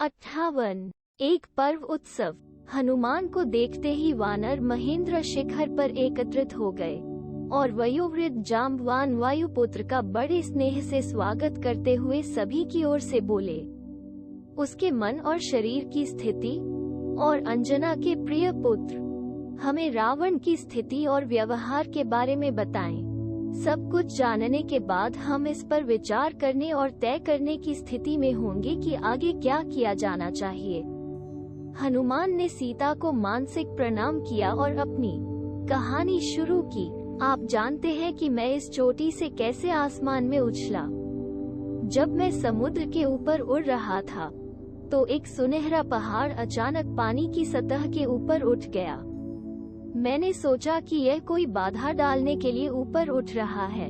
58 एक पर्व उत्सव। हनुमान को देखते ही वानर महेंद्र शिखर पर एकत्रित हो गए और वयोवृद्ध जाम्बवान वायुपुत्र का बड़े स्नेह से स्वागत करते हुए सभी की ओर से बोले। उसके मन और शरीर की स्थिति और अंजना के प्रिय पुत्र, हमें रावण की स्थिति और व्यवहार के बारे में बताएं। सब कुछ जानने के बाद हम इस पर विचार करने और तय करने की स्थिति में होंगे कि आगे क्या किया जाना चाहिए। हनुमान ने सीता को मानसिक प्रणाम किया और अपनी कहानी शुरू की। आप जानते हैं कि मैं इस चोटी से कैसे आसमान में उछला। जब मैं समुद्र के ऊपर उड़ रहा था तो एक सुनहरा पहाड़ अचानक पानी की सतह के ऊपर उठ गया। मैंने सोचा कि यह कोई बाधा डालने के लिए ऊपर उठ रहा है,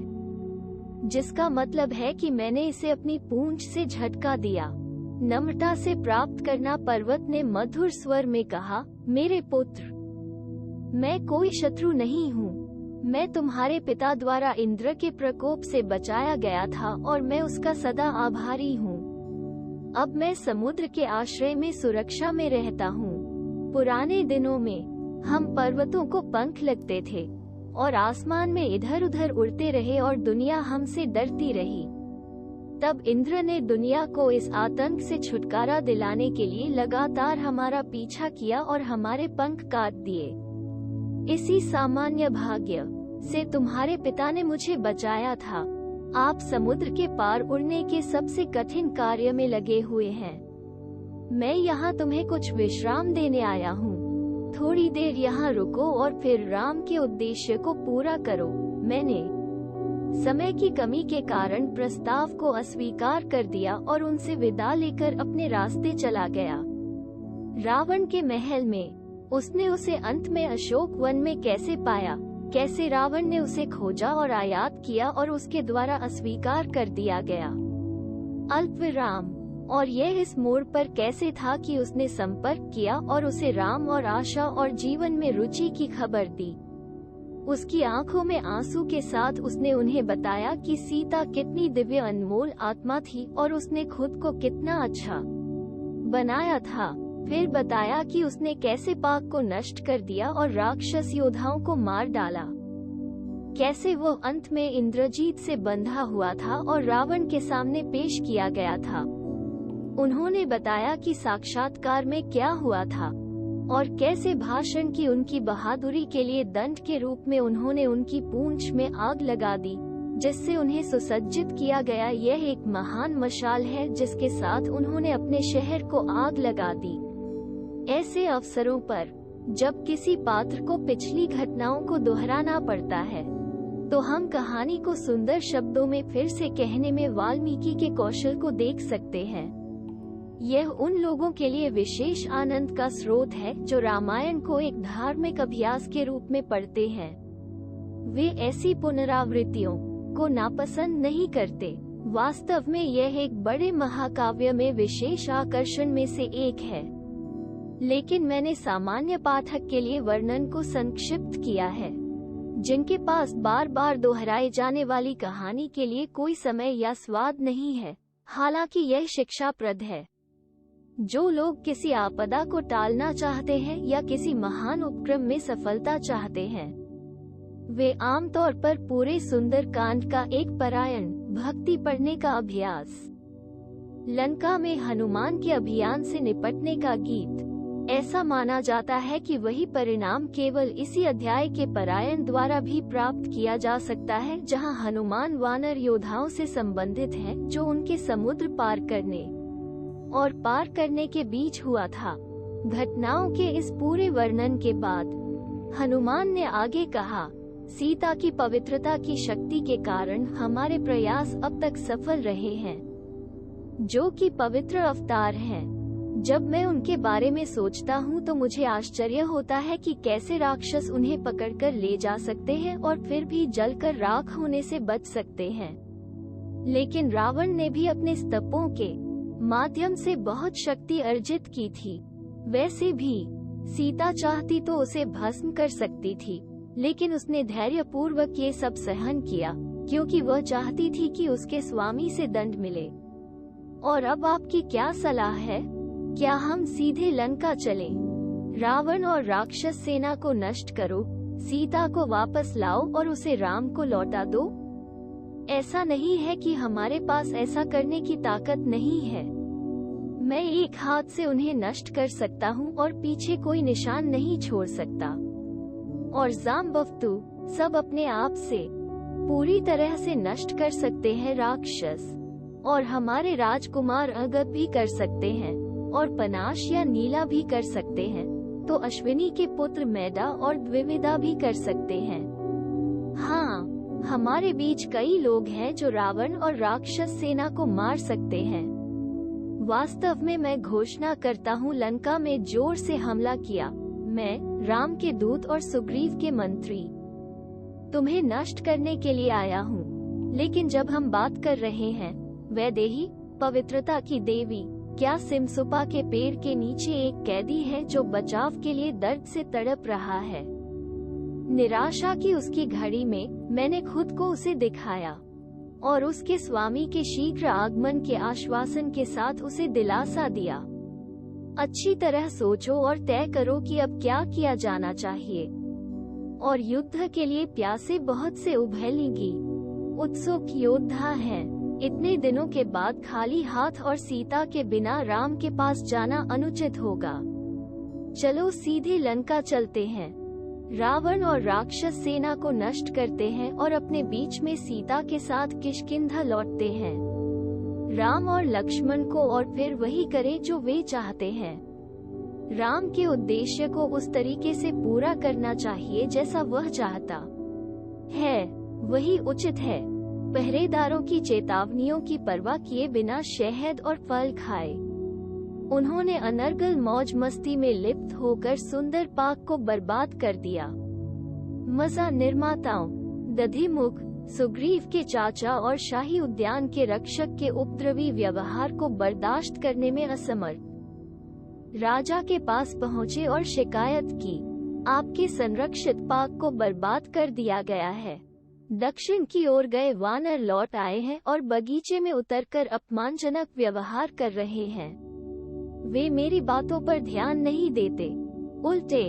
जिसका मतलब है कि मैंने इसे अपनी पूंछ से झटका दिया। नम्रता से प्राप्त करना, पर्वत ने मधुर स्वर में कहा। मेरे पुत्र, मैं कोई शत्रु नहीं हूँ। मैं तुम्हारे पिता द्वारा इंद्र के प्रकोप से बचाया गया था और मैं उसका सदा आभारी हूँ। अब मैं समुद्र के आश्रय में सुरक्षा में रहता हूँ। पुराने दिनों में हम पर्वतों को पंख लगते थे और आसमान में इधर उधर उड़ते रहे और दुनिया हमसे डरती रही। तब इंद्र ने दुनिया को इस आतंक से छुटकारा दिलाने के लिए लगातार हमारा पीछा किया और हमारे पंख काट दिए। इसी सामान्य भाग्य से तुम्हारे पिता ने मुझे बचाया था। आप समुद्र के पार उड़ने के सबसे कठिन कार्य में लगे हुए हैं। मैं यहाँ तुम्हें कुछ विश्राम देने आया हूँ। थोड़ी देर यहाँ रुको और फिर राम के उद्देश्य को पूरा करो। मैंने समय की कमी के कारण प्रस्ताव को अस्वीकार कर दिया और उनसे विदा लेकर अपने रास्ते चला गया। रावण के महल में उसने उसे अंत में अशोक वन में कैसे पाया, कैसे रावण ने उसे खोजा और आयात किया और उसके द्वारा अस्वीकार कर दिया गया। अल्पविराम। और यह इस मोड़ पर कैसे था कि उसने संपर्क किया और उसे राम और आशा और जीवन में रुचि की खबर दी। उसकी आंखों में आंसू के साथ उसने उन्हें बताया कि सीता कितनी दिव्य अनमोल आत्मा थी और उसने खुद को कितना अच्छा बनाया था। फिर बताया कि उसने कैसे पाक को नष्ट कर दिया और राक्षस योद्धाओं को मार डाला। कैसे वो अंत में इंद्रजीत से बंधा हुआ था और रावण के सामने पेश किया गया था। उन्होंने बताया कि साक्षात्कार में क्या हुआ था और कैसे भाषण की उनकी बहादुरी के लिए दंड के रूप में उन्होंने उनकी पूंछ में आग लगा दी, जिससे उन्हें सुसज्जित किया गया। यह एक महान मशाल है जिसके साथ उन्होंने अपने शहर को आग लगा दी। ऐसे अवसरों पर जब किसी पात्र को पिछली घटनाओं को दोहराना पड़ता है तो हम कहानी को सुंदर शब्दों में फिर से कहने में वाल्मीकि के कौशल को देख सकते हैं। यह उन लोगों के लिए विशेष आनंद का स्रोत है जो रामायण को एक धार्मिक अभ्यास के रूप में पढ़ते हैं। वे ऐसी पुनरावृत्तियों को नापसंद नहीं करते। वास्तव में यह एक बड़े महाकाव्य में विशेष आकर्षण में से एक है, लेकिन मैंने सामान्य पाठक के लिए वर्णन को संक्षिप्त किया है, जिनके पास बार बार दोहराए जाने वाली कहानी के लिए कोई समय या स्वाद नहीं है। हालांकि यह शिक्षाप्रद है। जो लोग किसी आपदा को टालना चाहते हैं या किसी महान उपक्रम में सफलता चाहते हैं, वे आमतौर पर पूरे सुंदर कांड का एक पारायण भक्ति पढ़ने का अभ्यास, लंका में हनुमान के अभियान से निपटने का गीत, ऐसा माना जाता है कि वही परिणाम केवल इसी अध्याय के पारायण द्वारा भी प्राप्त किया जा सकता है, जहां हनुमान वानर योद्धाओं से संबंधित है जो उनके समुद्र पार करने और पार करने के बीच हुआ था। घटनाओं के इस पूरे वर्णन के बाद हनुमान ने आगे कहा, सीता की पवित्रता की शक्ति के कारण हमारे प्रयास अब तक सफल रहे हैं, जो कि पवित्र अवतार हैं। जब मैं उनके बारे में सोचता हूँ तो मुझे आश्चर्य होता है कि कैसे राक्षस उन्हें पकड़कर ले जा सकते हैं और फिर भी जलकर राख होने से बच सकते हैं। लेकिन रावण ने भी अपने स्तपों के माध्यम से बहुत शक्ति अर्जित की थी। वैसे भी सीता चाहती तो उसे भस्म कर सकती थी, लेकिन उसने धैर्यपूर्वक ये सब सहन किया क्योंकि वह चाहती थी कि उसके स्वामी से दंड मिले। और अब आपकी क्या सलाह है? क्या हम सीधे लंका चलें? रावण और राक्षस सेना को नष्ट करो, सीता को वापस लाओ और उसे राम को लौटा दो। ऐसा नहीं है कि हमारे पास ऐसा करने की ताकत नहीं है। मैं एक हाथ से उन्हें नष्ट कर सकता हूँ और पीछे कोई निशान नहीं छोड़ सकता। और जाम्बवतु सब अपने आप से पूरी तरह से नष्ट कर सकते हैं राक्षस, और हमारे राजकुमार अगत भी कर सकते हैं, और पनाश या नीला भी कर सकते हैं, तो अश्विनी के पुत्र मैदा और द्विविदा भी कर सकते हैं। हाँ, हमारे बीच कई लोग हैं जो रावण और राक्षस सेना को मार सकते हैं। वास्तव में मैं घोषणा करता हूँ, लंका में जोर से हमला किया, मैं राम के दूत और सुग्रीव के मंत्री तुम्हें नष्ट करने के लिए आया हूँ। लेकिन जब हम बात कर रहे हैं वैदेही, पवित्रता की देवी, क्या सिमसुपा के पेड़ के नीचे एक कैदी है जो बचाव के लिए दर्द से तड़प रहा है? निराशा की उसकी घड़ी में मैंने खुद को उसे दिखाया और उसके स्वामी के शीघ्र आगमन के आश्वासन के साथ उसे दिलासा दिया। अच्छी तरह सोचो और तय करो कि अब क्या किया जाना चाहिए। और युद्ध के लिए प्यासे बहुत से उभलेंगी, उत्सुक योद्धा हैं। इतने दिनों के बाद खाली हाथ और सीता के बिना राम के पास जाना अनुचित होगा। चलो सीधे लंका चलते हैं, रावण और राक्षस सेना को नष्ट करते हैं और अपने बीच में सीता के साथ किष्किंधा लौटते हैं, राम और लक्ष्मण को, और फिर वही करें जो वे चाहते हैं। राम के उद्देश्य को उस तरीके से पूरा करना चाहिए जैसा वह चाहता है, वही उचित है। पहरेदारों की चेतावनियों की परवाह किए बिना शहद और फल खाए। उन्होंने अनर्गल मौज मस्ती में लिप्त होकर सुंदर पाक को बर्बाद कर दिया। मजा निर्माताओं, दधिमुख, सुग्रीव के चाचा और शाही उद्यान के रक्षक के उपद्रवी व्यवहार को बर्दाश्त करने में असमर्थ, राजा के पास पहुंचे और शिकायत की, आपके संरक्षित पाक को बर्बाद कर दिया गया है। दक्षिण की ओर गए वानर लौट आए हैं और बगीचे में उतरकर अपमानजनक व्यवहार कर रहे हैं। वे मेरी बातों पर ध्यान नहीं देते, उल्टे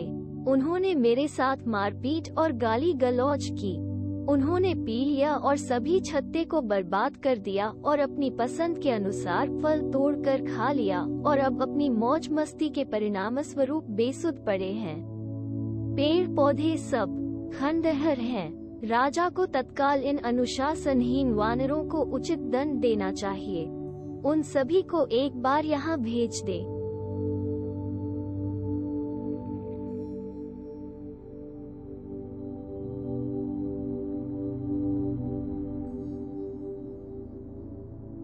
उन्होंने मेरे साथ मारपीट और गाली गलौज की। उन्होंने पी लिया और सभी छत्ते को बर्बाद कर दिया और अपनी पसंद के अनुसार फल तोड़कर खा लिया और अब अपनी मौज मस्ती के परिणामस्वरूप बेसुध पड़े हैं। पेड़ पौधे सब खंडहर हैं। राजा को तत्काल इन अनुशासनहीन वानरों को उचित दंड देना चाहिए। उन सभी को एक बार यहाँ भेज दे।